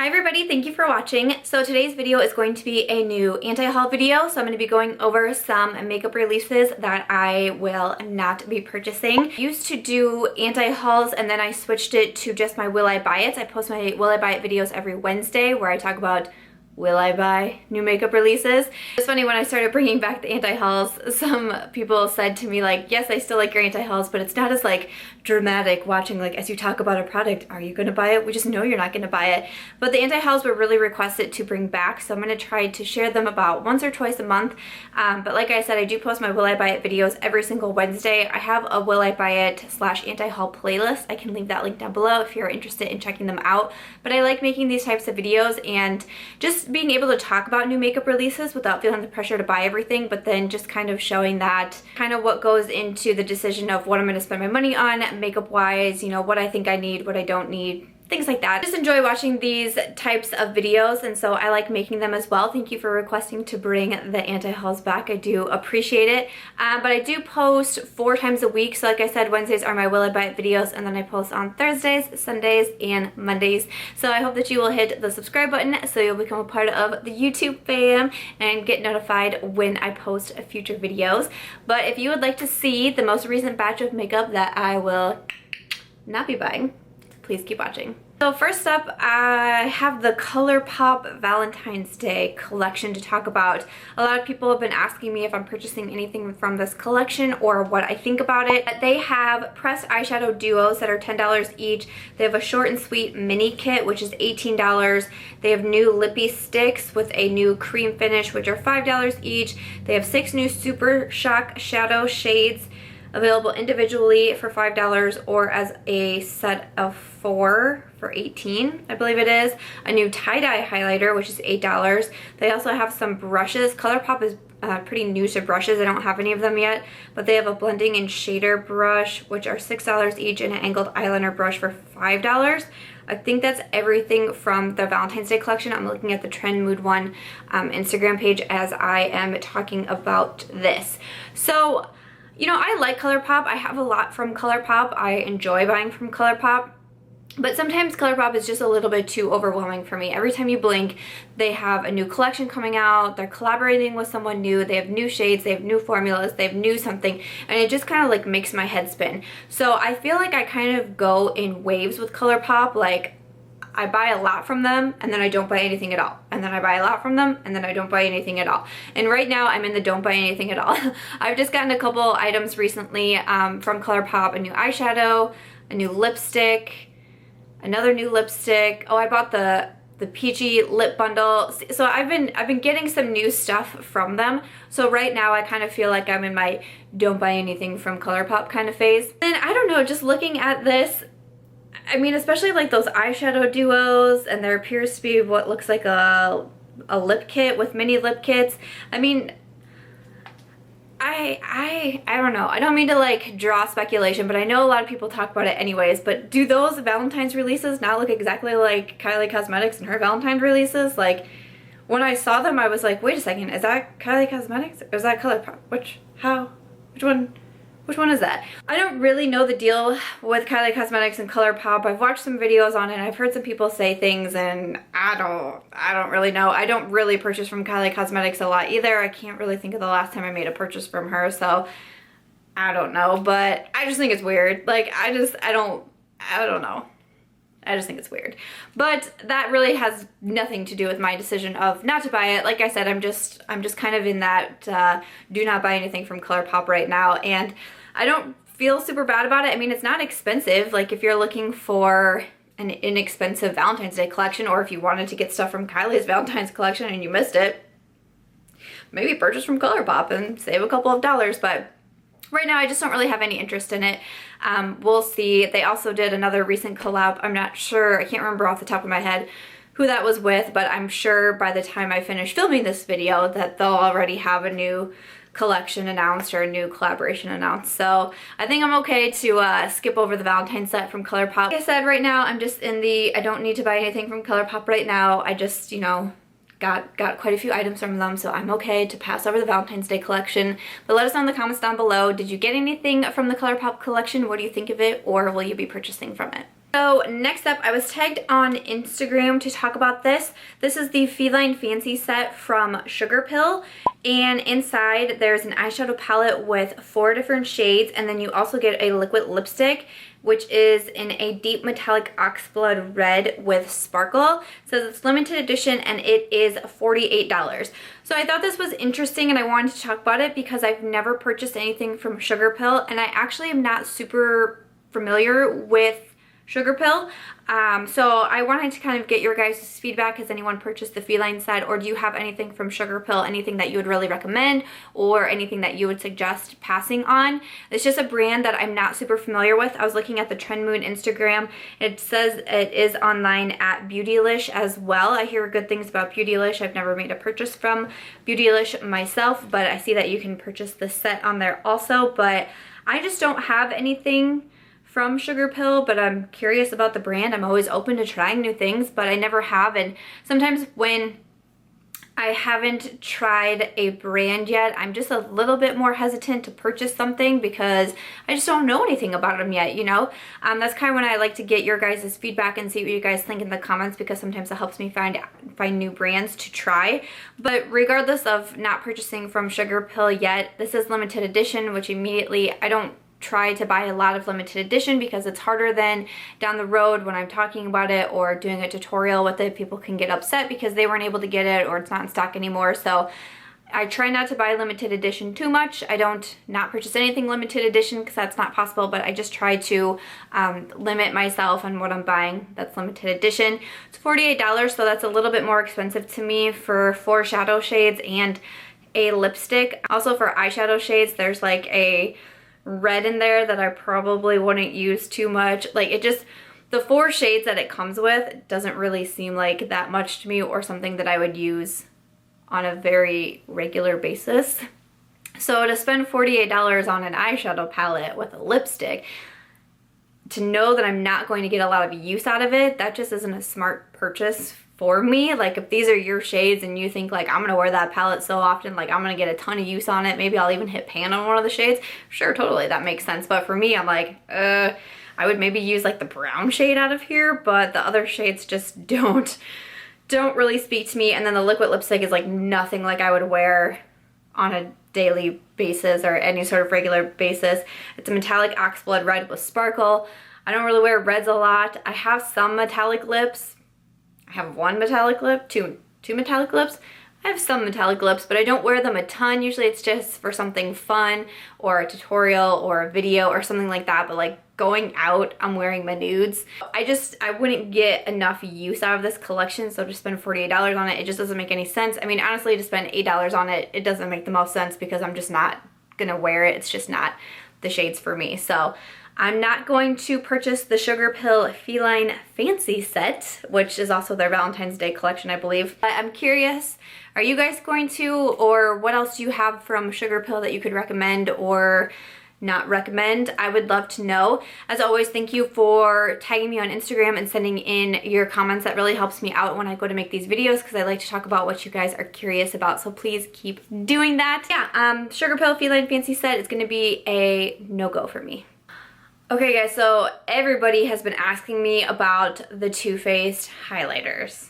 Hi everybody, thank you for watching. So today's video is going to be a new anti-haul video. So I'm going to be going over some makeup releases that I will not be purchasing. I used to do anti-hauls and then I switched it to just my Will I Buy It. I post my Will I Buy It videos every Wednesday where I talk about will I buy new makeup releases. It's funny, when I started bringing back the anti-hauls, some people said to me like, yes, I still like your anti-hauls, but it's not as like dramatic watching like as you talk about a product, are you gonna buy it? We just know you're not gonna buy it. But the anti-hauls were really requested to bring back, so I'm gonna try to share them about once or twice a month. But like I said, I do post my Will I Buy It videos every single Wednesday. I have a Will I Buy It / anti-haul playlist. I can leave that link down below if you're interested in checking them out. But I like making these types of videos and just being able to talk about new makeup releases without feeling the pressure to buy everything, but then just kind of showing that kind of what goes into the decision of what I'm going to spend my money on makeup wise, you know, what I think I need, what I don't need, things like that. I just enjoy watching these types of videos, and so I like making them as well. Thank you for requesting to bring the anti-hauls back. I do appreciate it. But I do post 4 times a week. So like I said, Wednesdays are my Will I Buy It videos, and then I post on Thursdays, Sundays, and Mondays. So I hope that you will hit the subscribe button so you'll become a part of the YouTube fam and get notified when I post future videos. But if you would like to see the most recent batch of makeup that I will not be buying, please keep watching. So first up, I have the ColourPop Valentine's Day collection to talk about. A lot of people have been asking me if I'm purchasing anything from this collection or what I think about it. They have pressed eyeshadow duos that are $10 each. They have a short and sweet mini kit, which is $18. They have new lippy sticks with a new cream finish, which are $5 each. They have 6 new Super Shock shadow shades available individually for $5 or as a set of 4 for $18, I believe it is. A new tie-dye highlighter, which is $8. They also have some brushes. ColourPop is pretty new to brushes. I don't have any of them yet, but they have a blending and shader brush, which are $6 each, and an angled eyeliner brush for $5. I think that's everything from the Valentine's Day collection. I'm looking at the Trend Mood One Instagram page as I am talking about this. So, you know, I like ColourPop. I have a lot from ColourPop. I enjoy buying from ColourPop. But sometimes ColourPop is just a little bit too overwhelming for me. Every time you blink, they have a new collection coming out. They're collaborating with someone new. They have new shades. They have new formulas. They have new something. And it just kind of like makes my head spin. So I feel like I kind of go in waves with ColourPop. Like, I buy a lot from them and then I don't buy anything at all. And then I buy a lot from them and then I don't buy anything at all. And right now I'm in the don't buy anything at all. I've just gotten a couple items recently from ColourPop. A new eyeshadow, a new lipstick, another new lipstick. Oh, I bought the peachy lip bundle. So I've been getting some new stuff from them. So right now I kind of feel like I'm in my don't buy anything from ColourPop kind of phase. And I don't know, just looking at this, I mean, especially like those eyeshadow duos, and there appears to be what looks like a lip kit with mini lip kits. I mean, I don't know. I don't mean to like draw speculation, but I know a lot of people talk about it anyways, but do those Valentine's releases not look exactly like Kylie Cosmetics and her Valentine's releases? Like, when I saw them, I was like, wait a second, is that Kylie Cosmetics or is that ColourPop? Which one is that? I don't really know the deal with Kylie Cosmetics and ColourPop. I've watched some videos on it and I've heard some people say things, and I don't really know. I don't really purchase from Kylie Cosmetics a lot either. I can't really think of the last time I made a purchase from her, so I don't know. But I just think it's weird. Like, I don't know. I just think it's weird. But that really has nothing to do with my decision of not to buy it. Like I said, I'm just kind of in that do not buy anything from ColourPop right now, and I don't feel super bad about it. I mean, it's not expensive. Like, if you're looking for an inexpensive Valentine's Day collection, or if you wanted to get stuff from Kylie's Valentine's collection and you missed it, maybe purchase from ColourPop and save a couple of dollars. But right now I just don't really have any interest in it. We'll see. They also did another recent collab. I'm not sure, I can't remember off the top of my head who that was with, but I'm sure by the time I finish filming this video that they'll already have a new collection announced or a new collaboration announced. So I think I'm okay to skip over the Valentine's set from ColourPop. Like I said, right now I'm just in the I don't need to buy anything from ColourPop right now. I just, you know, got quite a few items from them, so I'm okay to pass over the Valentine's Day collection. But let us know in the comments down below, did you get anything from the ColourPop collection? What do you think of it, or will you be purchasing from it? So next up, I was tagged on Instagram to talk about this. This is the Feline Fancy set from Sugarpill, and inside there's an eyeshadow palette with 4 different shades, and then you also get a liquid lipstick, which is in a deep metallic oxblood red with sparkle. It says it's limited edition and it is $48. So I thought this was interesting and I wanted to talk about it because I've never purchased anything from Sugarpill, and I actually am not super familiar with Sugarpill. So I wanted to kind of get your guys' feedback. Has anyone purchased the Feline set, or do you have anything from Sugarpill, anything that you would really recommend or anything that you would suggest passing on? It's just a brand that I'm not super familiar with. I was looking at the Trend Moon Instagram. It says it is online at Beautylish as well. I hear good things about Beautylish. I've never made a purchase from Beautylish myself, but I see that you can purchase the set on there also. But I just don't have anything from Sugarpill, but I'm curious about the brand. I'm always open to trying new things, but I never have. And sometimes when I haven't tried a brand yet, I'm just a little bit more hesitant to purchase something because I just don't know anything about them yet, you know? That's kind of when I like to get your guys' feedback and see what you guys think in the comments, because sometimes it helps me find new brands to try. But regardless of not purchasing from Sugarpill yet, this is limited edition, which immediately I don't try to buy a lot of limited edition because it's harder than down the road when I'm talking about it or doing a tutorial with it. People can get upset because they weren't able to get it or it's not in stock anymore. So I try not to buy limited edition too much. I don't not purchase anything limited edition because that's not possible, but I just try to limit myself on what I'm buying that's limited edition. It's $48, so that's a little bit more expensive to me for 4 shadow shades and a lipstick. Also for eyeshadow shades, there's like a red in there that I probably wouldn't use too much. Like, it just, the 4 shades that it comes with doesn't really seem like that much to me or something that I would use on a very regular basis. So to spend $48 on an eyeshadow palette with a lipstick, to know that I'm not going to get a lot of use out of it, that just isn't a smart purchase for me. Like, if these are your shades and you think like, I'm gonna wear that palette so often, like I'm gonna get a ton of use on it, maybe I'll even hit pan on one of the shades, sure, totally, that makes sense. But for me, I'm like, I would maybe use like the brown shade out of here, but the other shades just don't really speak to me. And then the liquid lipstick is like nothing like I would wear on a daily basis or any sort of regular basis. It's a metallic oxblood red with sparkle. I don't really wear reds a lot. I have some metallic lips. I have 1 metallic lip, two metallic lips. I have some metallic lips, but I don't wear them a ton. Usually it's just for something fun or a tutorial or a video or something like that. But like going out, I'm wearing my nudes. I wouldn't get enough use out of this collection, so to spend $48 on it, it just doesn't make any sense. I mean, honestly, to spend $8 on it, it doesn't make the most sense because I'm just not gonna wear it. It's just not the shades for me. So I'm not going to purchase the Sugarpill Feline Fancy set, which is also their Valentine's Day collection, I believe. But I'm curious, are you guys going to, or what else do you have from Sugarpill that you could recommend or not recommend? I would love to know. As always, thank you for tagging me on Instagram and sending in your comments. That really helps me out when I go to make these videos because I like to talk about what you guys are curious about, so please keep doing that. Yeah, Sugarpill Feline Fancy set is gonna be a no-go for me. Okay guys, so everybody has been asking me about the Too Faced highlighters.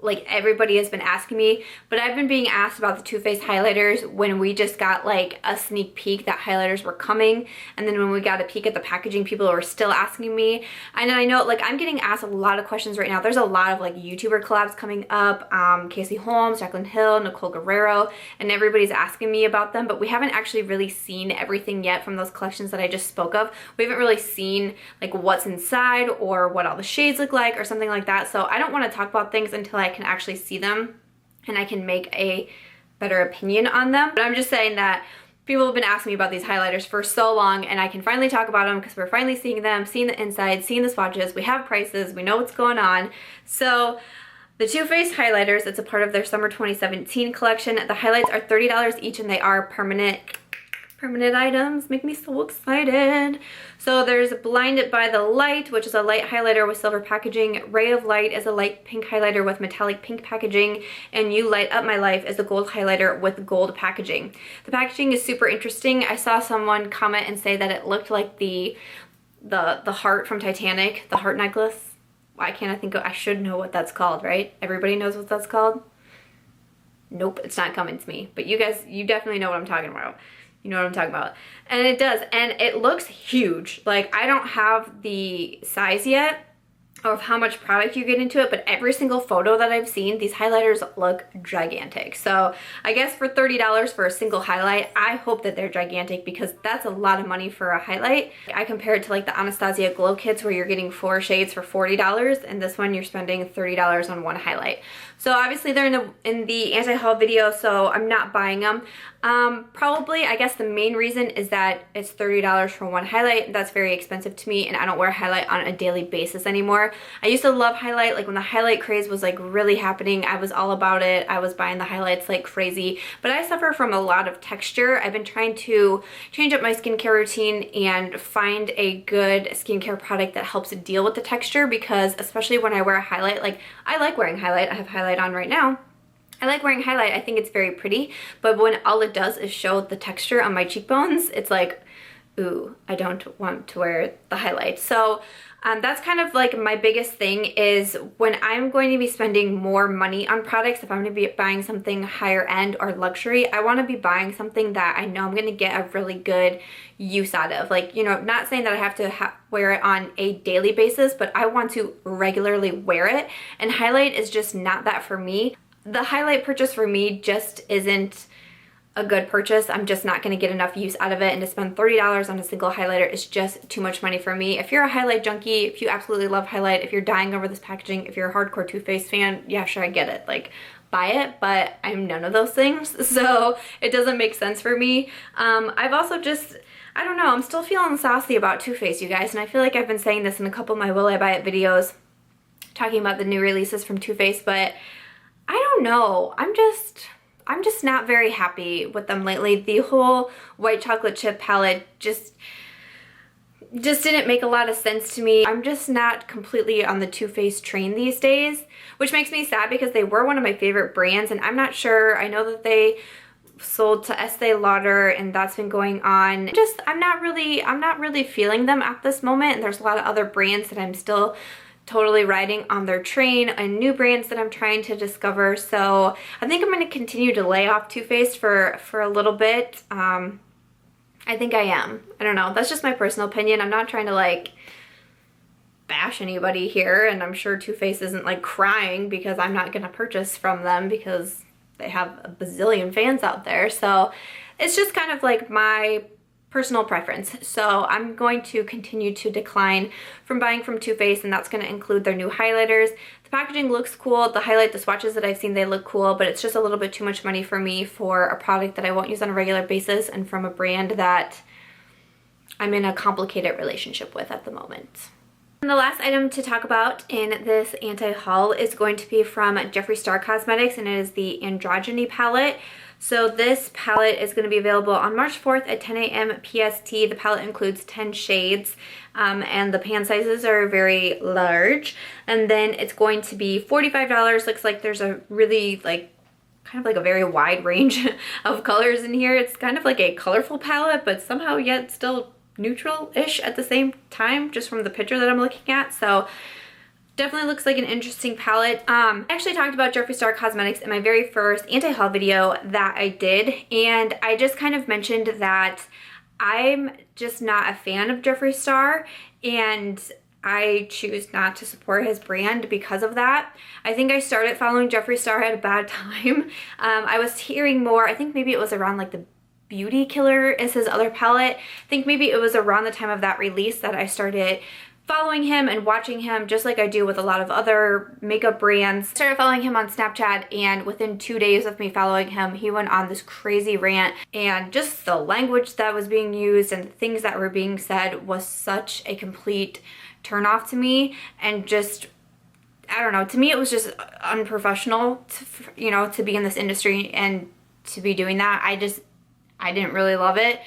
Like, everybody has been asking me, but I've been being asked about the Too Faced highlighters when we just got like a sneak peek that highlighters were coming, and then when we got a peek at the packaging, people were still asking me. And I know, like, I'm getting asked a lot of questions right now. There's a lot of like YouTuber collabs coming up, Casey Holmes, Jaclyn Hill, Nicole Guerrero, and everybody's asking me about them, but we haven't actually really seen everything yet from those collections that I just spoke of. We haven't really seen like what's inside or what all the shades look like or something like that, so I don't want to talk about things until I can actually see them and I can make a better opinion on them. But I'm just saying that people have been asking me about these highlighters for so long, and I can finally talk about them because we're finally seeing them, seeing the inside, seeing the swatches, we have prices, we know what's going on. So the Too Faced highlighters, it's a part of their summer 2017 collection. The highlights are $30 each and they are permanent items. Make me so excited. So there's Blinded by the Light, which is a light highlighter with silver packaging. Ray of Light is a light pink highlighter with metallic pink packaging. And You Light Up My Life is a gold highlighter with gold packaging. The packaging is super interesting. I saw someone comment and say that it looked like the the heart from Titanic, the heart necklace. Why can't I think of, I should know what that's called, right? Everybody knows what that's called? Nope, it's not coming to me. But you guys, you definitely know what I'm talking about. You know what I'm talking about. And it does, and it looks huge. Like, I don't have the size yet of how much product you get into it, but every single photo that I've seen, these highlighters look gigantic. So I guess for $30 for a single highlight, I hope that they're gigantic because that's a lot of money for a highlight. I compare it to like the Anastasia Glow Kits where you're getting 4 shades for $40, and this one you're spending $30 on one highlight. So obviously they're in the anti-haul video, so I'm not buying them. Probably, I guess the main reason is that it's $30 for one highlight. That's very expensive to me, and I don't wear highlight on a daily basis anymore. I used to love highlight, like when the highlight craze was like really happening, I was all about it. I was buying the highlights like crazy, but I suffer from a lot of texture. I've been trying to change up my skincare routine and find a good skincare product that helps deal with the texture, because especially when I wear a highlight, like I like wearing highlight. I have highlight on right now. I like wearing highlight. I think it's very pretty, but when all it does is show the texture on my cheekbones, it's like, ooh, I don't want to wear the highlight. So that's kind of like my biggest thing is when I'm going to be spending more money on products, if I'm going to be buying something higher end or luxury, I want to be buying something that I know I'm going to get a really good use out of. Like, you know, not saying that I have to wear it on a daily basis, but I want to regularly wear it. And highlight is just not that for me. The highlight purchase for me just isn't a good purchase. I'm just not going to get enough use out of it, and to spend $30 on a single highlighter is just too much money for me. If you're a highlight junkie, if you absolutely love highlight, if you're dying over this packaging, if you're a hardcore Too Faced fan, yeah, sure, I get it. Like, buy it, but I'm none of those things, so it doesn't make sense for me. I've also just, I don't know, I'm still feeling saucy about Too Faced, you guys, and I feel like I've been saying this in a couple of my Will I Buy It videos, talking about the new releases from Too Faced, but I don't know. I'm just not very happy with them lately. The whole white chocolate chip palette just didn't make a lot of sense to me. I'm just not completely on the Too Faced train these days, which makes me sad because they were one of my favorite brands, and I'm not sure. I know that they sold to Estee Lauder and that's been going on. I'm not really feeling them at this moment, and there's a lot of other brands that I'm still totally riding on their train, and new brands that I'm trying to discover. So I think I'm going to continue to lay off Too Faced for a little bit. I think I am. I don't know. That's just my personal opinion. I'm not trying to like bash anybody here, and I'm sure Too Faced isn't like crying because I'm not going to purchase from them because they have a bazillion fans out there. So it's just kind of like my personal preference. So I'm going to continue to decline from buying from Too Faced, and that's going to include their new highlighters. The packaging looks cool. The swatches that I've seen, they look cool, but it's just a little bit too much money for me for a product that I won't use on a regular basis and from a brand that I'm in a complicated relationship with at the moment. And the last item to talk about in this anti-haul is going to be from Jeffree Star Cosmetics, and it is the Androgyny palette. So this palette is going to be available on March 4th at 10 a.m. PST. The palette includes 10 shades, and the pan sizes are very large. And then it's going to be $45. Looks like there's a really kind of like a very wide range of colors in here. It's kind of like a colorful palette, but somehow yet still neutral-ish at the same time, just from the picture that I'm looking at. So definitely looks like an interesting palette. I actually talked about Jeffree Star Cosmetics in my very first anti-haul video that I did, and I just kind of mentioned that I'm just not a fan of Jeffree Star, and I choose not to support his brand because of that. I think I started following Jeffree Star at a bad time. I was hearing more, I think maybe it was around like the Beauty Killer is his other palette. I think maybe it was around the time of that release that I started following him and watching him, just like I do with a lot of other makeup brands. Started following him on Snapchat, and within 2 days of me following him, he went on this crazy rant, and just the language that was being used and the things that were being said was such a complete turn off to me, and just, I don't know, to me it was just unprofessional to be in this industry and to be doing that. I didn't really love it.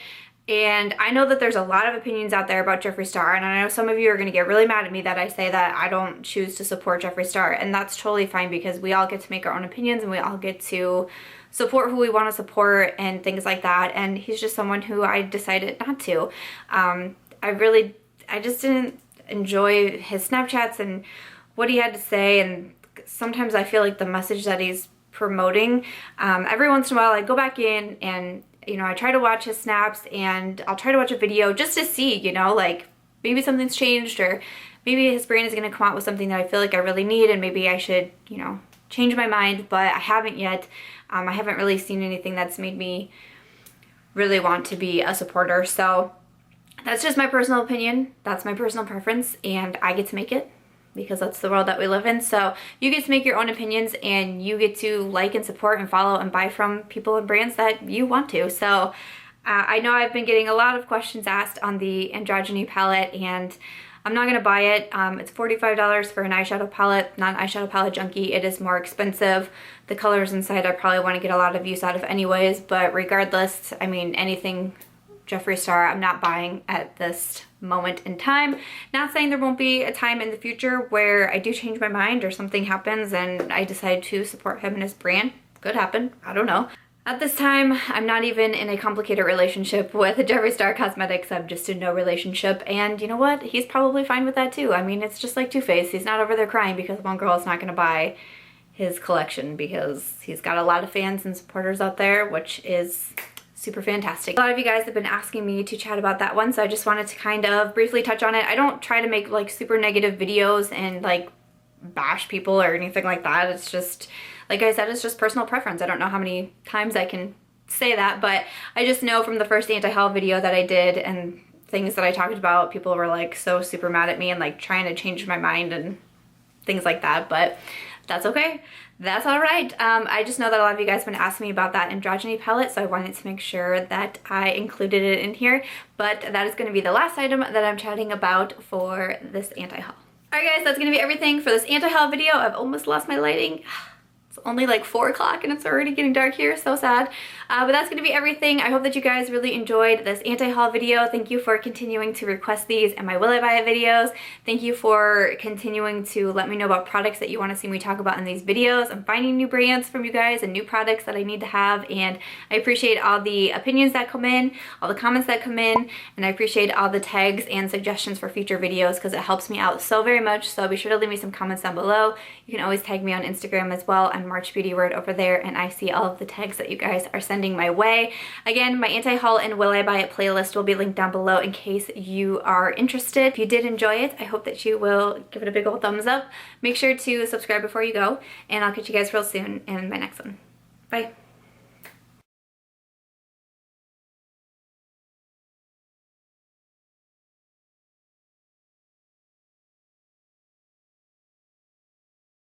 And I know that there's a lot of opinions out there about Jeffree Star, and I know some of you are going to get really mad at me that I say that I don't choose to support Jeffree Star, and that's totally fine because we all get to make our own opinions and we all get to support who we want to support and things like that, and he's just someone who I decided not to. I just didn't enjoy his Snapchats and what he had to say, and sometimes I feel like the message that he's promoting, every once in a while I go back in and, you know, I try to watch his snaps and I'll try to watch a video just to see, you know, like maybe something's changed, or maybe his brand is going to come out with something that I feel like I really need and maybe I should, you know, change my mind, but I haven't yet. I haven't really seen anything that's made me really want to be a supporter. So that's just my personal opinion. That's my personal preference, and I get to make it because that's the world that we live in. So you get to make your own opinions, and you get to like and support and follow and buy from people and brands that you want to. So I know I've been getting a lot of questions asked on the Androgyny palette, and I'm not gonna buy it. It's $45 for an eyeshadow palette. Not an eyeshadow palette junkie. It is more expensive. The colors inside I probably want to get a lot of use out of anyways, but regardless, I mean, anything Jeffree Star, I'm not buying at this moment in time. Not saying there won't be a time in the future where I do change my mind or something happens and I decide to support him and his brand. Could happen, I don't know. At this time, I'm not even in a complicated relationship with Jeffree Star Cosmetics. I'm just in no relationship, and you know what? He's probably fine with that too. I mean, it's just like Too-Faced. He's not over there crying because one girl is not gonna buy his collection, because he's got a lot of fans and supporters out there, which is super fantastic. A lot of you guys have been asking me to chat about that one, so I just wanted to kind of briefly touch on it. I don't try to make like super negative videos and like bash people or anything like that. It's just, like I said, it's just personal preference. I don't know how many times I can say that, but I just know from the first anti-haul video that I did and things that I talked about, people were like so super mad at me and like trying to change my mind and things like that, but that's okay. That's all right. I just know that a lot of you guys have been asking me about that Androgyny palette, so I wanted to make sure that I included it in here, but that is going to be the last item that I'm chatting about for this anti-haul. Alright guys, that's going to be everything for this anti-haul video. I've almost lost my lighting. It's only like 4 o'clock and it's already getting dark here, so sad. But that's going to be everything. I hope that you guys really enjoyed this anti-haul video. Thank you for continuing to request these in my Will I Buy It videos. Thank you for continuing to let me know about products that you want to see me talk about in these videos. I'm finding new brands from you guys and new products that I need to have, and I appreciate all the opinions that come in, all the comments that come in, and I appreciate all the tags and suggestions for future videos because it helps me out so very much. So be sure to leave me some comments down below. You can always tag me on Instagram as well. I'm March Beauty Word over there, and I see all of the tags that you guys are sending my way. Again, my anti-haul and Will I Buy It playlist will be linked down below in case you are interested. If you did enjoy it, I hope that you will give it a big old thumbs up. Make sure to subscribe before you go, and I'll catch you guys real soon in my next one. Bye.